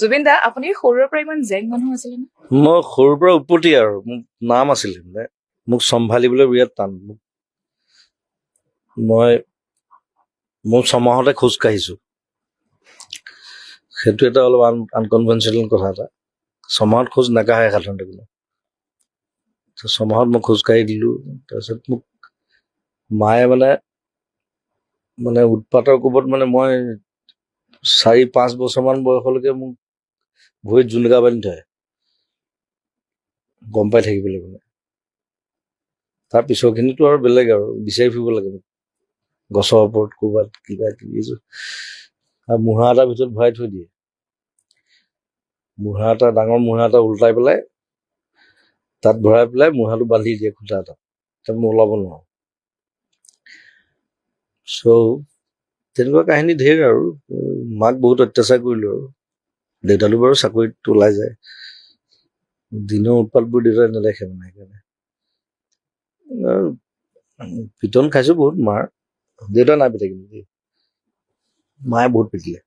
জুবিন দা আপুনি সৰুৰে পৰা ইমান জেং মানুহ আছিলে নে? মই সৰুৰ পৰা উৎপত্তি আৰু মোক নাম আছিলে মানে মোক চম্ভালিবলৈ বিৰাট টান মোৰ ছমাহতে খোজ কাঢ়িছো সেইটো এটা অলপ আনকনভেনচনেল কথা এটা ছমাহত খোজ নাকাঢ়ে সাধাৰণতে কোনো ছমাহত মই খোজ কাঢ়ি দিলো তাৰপিছত মোক মায়ে মানে উৎপাতৰ কোবত মানে মই 4-5 বছৰমান বয়সলৈকে মোক ভৰিত জোনগা বান্ধি থয় গম পাই থাকিবলৈ মানে তাৰ পিছৰখিনিতো আৰু বেলেগ আৰু বিচাৰি ফুৰিব লাগে গছৰ ওপৰত ক'ৰবাত কিবা কিবি আৰু মুঢ়া এটাৰ ভিতৰত ভৰাই থৈ দিয়ে মুঢ়া এটা ডাঙৰ মুঢ়া এটা উল্টাই পেলাই তাত ভৰাই পেলাই মুঢ়াটো বান্ধি দিয়ে খুটা এটা তাত মই ওলাব নোৱাৰো চ' তেনেকুৱা কাহিনী ধেৰ আৰু মাক বহুত অত্যাচাৰ কৰিলো আৰু দেউতাটো বাৰু চাকৰিত ওলাই যায় দিনৰ উৎপাতবোৰ দেউতাই নেদেখে মানে সেইকাৰণে পিটন খাইছো বহুত মাৰ দেউতা নাই পিতে কিন্তু মায়ে বহুত পিটিলে